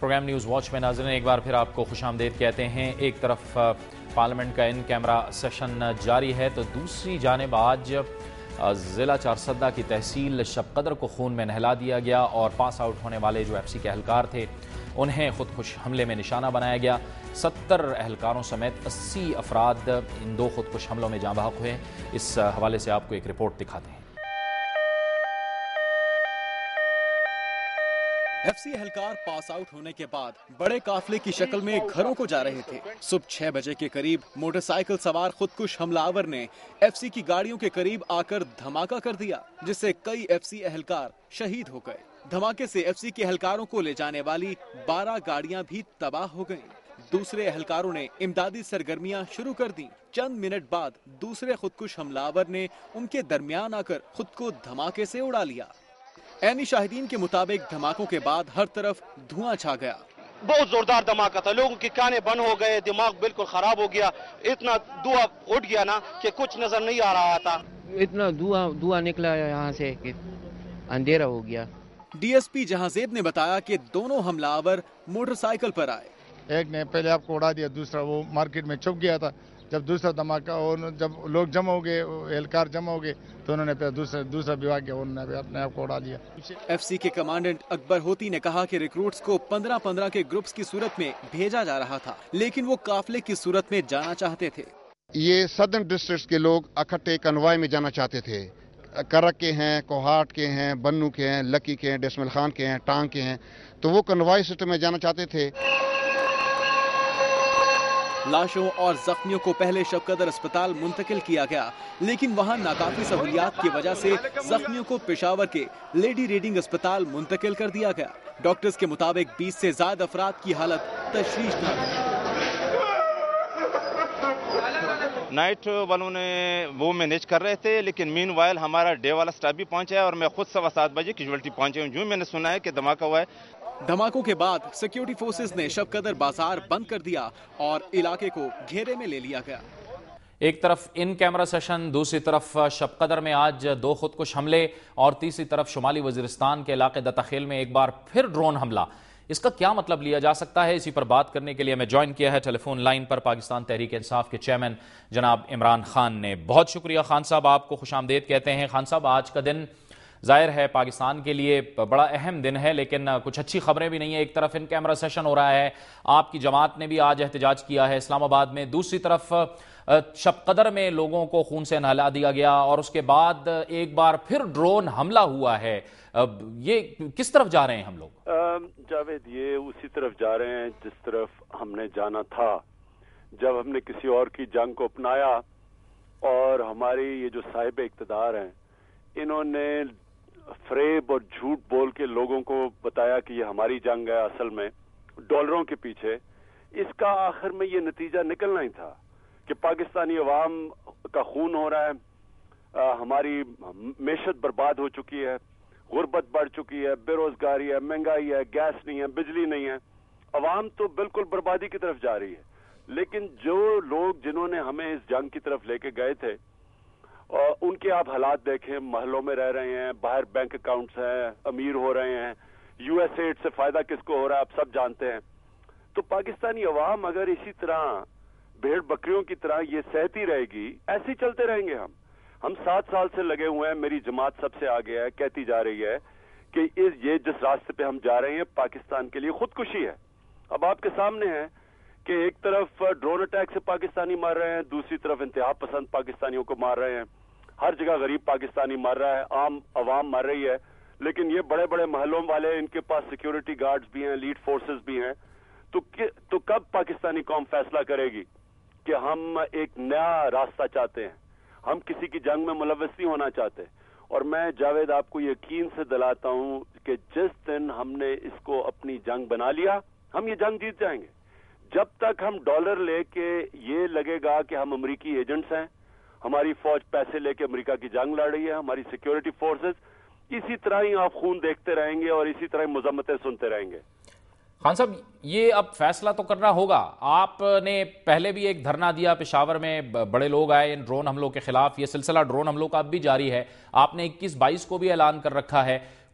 Programme news watch میں ناظرین ایک بار پھر آپ کو خوش آمدید کہتے ہیں۔ ایک طرف پارلیمنٹ کا ان کیمرہ سیشن جاری ہے تو دوسری جانب آج ضلع چارسدہ کی تحصیل شب قدر کو خون میں نہلا دیا گیا اور پاس آؤٹ ہونے والے جو ایف سی کے اہلکار تھے انہیں خودکش حملے میں نشانہ بنایا گیا۔ 70 اہلکاروں سمیت 80 افراد ان دو خودکش حملوں میں جاں بحق ہوئے۔ اس حوالے سے آپ کو ایک رپورٹ دکھاتے ہیں۔ ایف سی اہلکار پاس آؤٹ ہونے کے بعد بڑے قافلے کی شکل میں گھروں کو جا رہے تھے۔ صبح 6 بجے کے قریب موٹر سائیکل سوار خودکش حملہ آور نے ایف سی کی گاڑیوں کے قریب آ کر دھماکہ کر دیا جس سے کئی ایف سی اہلکار شہید ہو گئے۔ دھماکے سے ایف سی کے اہلکاروں کو لے جانے والی 12 گاڑیاں بھی تباہ ہو گئیں۔ دوسرے اہلکاروں نے امدادی سرگرمیاں شروع کر دیں۔ چند منٹ بعد دوسرے خودکش حملہ آور نے ان کے درمیان آ کر خود کو دھماکے سے اڑا لیا۔ عینی شاہدین کے مطابق دھماکوں کے بعد ہر طرف دھواں چھا گیا۔ بہت زوردار دھماکہ تھا، لوگوں کی کانیں بند ہو گئے، دماغ بالکل خراب ہو گیا، اتنا دھواں اٹھ گیا نا کہ کچھ نظر نہیں آ رہا تھا۔ اتنا دھواں نکلا یہاں سے کہ اندھیرا ہو گیا۔ ڈی ایس پی جہاں زیب نے بتایا کہ دونوں حملہ آور موٹر سائیکل پر آئے۔ ایک نے پہلے آپ کو اڑا دیا، دوسرا وہ مارکیٹ میں چھپ گیا تھا۔ جب دوسرا دھماکہ اور جب لوگ جمع ہو گئے، اہلکار جمع ہو گئے تو انہوں نے پھر دوسرا بھی واقعہ انہوں نے اپنے آپ کو اڑا دیا۔ ایف سی کے کمانڈنٹ اکبر ہوتی نے کہا کہ ریکروٹس کو 15-15 کے گروپس کی صورت میں بھیجا جا رہا تھا لیکن وہ قافلے کی صورت میں جانا چاہتے تھے۔ یہ سدرن ڈسٹرکٹس کے لوگ اکٹھے کنوائے میں جانا چاہتے تھے۔ کرک کے ہیں، کوہاٹ کے ہیں، بنو کے ہیں، لکی کے ہیں، ڈسمل خان کے ہیں، ٹانگ کے ہیں، تو وہ کنوائے سسٹم میں جانا چاہتے تھے۔ لاشوں اور زخمیوں کو پہلے شب قدر اسپتال منتقل کیا گیا لیکن وہاں ناکافی سہولیات کی وجہ سے زخمیوں کو پشاور کے لیڈی ریڈنگ اسپتال منتقل کر دیا گیا۔ ڈاکٹرز کے مطابق 20 سے زائد افراد کی حالت تشویشناک ہے۔ نائٹ والوں نے وہ مینیج کر رہے تھے لیکن مین وائل ہمارا ڈے والا سٹاف بھی پہنچا ہے اور میں خود 7:15 بجے کیجویلٹی پہنچے ہوں۔ جو میں نے سنا ہے کہ دھماکہ ہوا ہے۔ دھماکوں کے بعد سیکیورٹی فورسز نے شب قدر بازار بند کر دیا اور علاقے کو گھیرے میں لے لیا گیا۔ ایک طرف ان کیمرہ سیشن، دوسری طرف شب قدر میں آج 2 خودکش حملے اور تیسری طرف شمالی وزیرستان کے علاقے دتاخیل میں ایک بار پھر ڈرون حملہ۔ اس کا کیا مطلب لیا جا سکتا ہے، اسی پر بات کرنے کے لیے میں جوائن کیا ہے ٹیلی فون لائن پر پاکستان تحریک انصاف کے چیئرمین جناب عمران خان نے۔ بہت شکریہ خان صاحب، آپ کو خوش آمدید کہتے ہیں۔ خان صاحب، آج کا دن ظاہر ہے پاکستان کے لیے بڑا اہم دن ہے لیکن کچھ اچھی خبریں بھی نہیں ہیں۔ ایک طرف ان کیمرہ سیشن ہو رہا ہے، آپ کی جماعت نے بھی آج احتجاج کیا ہے اسلام آباد میں، دوسری طرف شب قدر میں لوگوں کو خون سے نہلا دیا گیا اور اس کے بعد ایک بار پھر ڈرون حملہ ہوا ہے۔ یہ کس طرف جا رہے ہیں ہم لوگ؟ جاوید، یہ اسی طرف جا رہے ہیں جس طرف ہم نے جانا تھا جب ہم نے کسی اور کی جنگ کو اپنایا اور ہماری یہ جو صاحب اقتدار ہیں انہوں نے فریب اور جھوٹ بول کے لوگوں کو بتایا کہ یہ ہماری جنگ ہے، اصل میں ڈالروں کے پیچھے۔ اس کا آخر میں یہ نتیجہ نکلنا ہی تھا کہ پاکستانی عوام کا خون ہو رہا ہے، ہماری معیشت برباد ہو چکی ہے، غربت بڑھ چکی ہے، بے روزگاری ہے، مہنگائی ہے، گیس نہیں ہے، بجلی نہیں ہے، عوام تو بالکل بربادی کی طرف جا رہی ہے۔ لیکن جو لوگ جنہوں نے ہمیں اس جنگ کی طرف لے کے گئے تھے اور ان کے آپ حالات دیکھیں، محلوں میں رہ رہے ہیں، باہر بینک اکاؤنٹس ہیں، امیر ہو رہے ہیں، یو ایس ایڈ سے فائدہ کس کو ہو رہا ہے آپ سب جانتے ہیں۔ تو پاکستانی عوام اگر اسی طرح بھیڑ بکریوں کی طرح یہ سہتی رہے گی، ایسے ہی چلتے رہیں گے ہم 7 سال سے لگے ہوئے ہیں، میری جماعت سب سے آگے ہے، کہتی جا رہی ہے کہ یہ جس راستے پہ ہم جا رہے ہیں پاکستان کے لیے خودکشی ہے۔ اب آپ کے سامنے ہے کہ ایک طرف ڈرون اٹیک سے پاکستانی مر رہے ہیں، دوسری طرف انتہا پسند پاکستانیوں کو مار رہے ہیں، ہر جگہ غریب پاکستانی مر رہا ہے، عام عوام مر رہی ہے، لیکن یہ بڑے بڑے محلوں والے ان کے پاس سیکیورٹی گارڈز بھی ہیں، لیڈ فورسز بھی ہیں۔ تو کب پاکستانی قوم فیصلہ کرے گی کہ ہم ایک نیا راستہ چاہتے ہیں، ہم کسی کی جنگ میں ملوث نہیں ہونا چاہتے؟ اور میں جاوید آپ کو یقین سے دلاتا ہوں کہ جس دن ہم نے اس کو اپنی جنگ بنا لیا ہم یہ جنگ جیت جائیں گے۔ جب تک ہم ڈالر لے کے یہ لگے گا کہ ہم امریکی ایجنٹس ہیں، ہماری فوج پیسے لے کے امریکہ کی جنگ لڑ رہی ہے، ہماری سیکیورٹی فورسز، اسی طرح ہی آپ خون دیکھتے رہیں گے اور اسی طرح ہی مذمتیں سنتے رہیں گے۔ خان صاحب، یہ اب فیصلہ تو کرنا ہوگا۔ آپ نے پہلے بھی ایک دھرنا دیا پشاور میں، بڑے لوگ آئے ان ڈرون حملوں کے خلاف، یہ سلسلہ ڈرون حملوں کا اب بھی جاری ہے، آپ نے 21-22 کو بھی اعلان کر رکھا ہے۔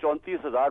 34,000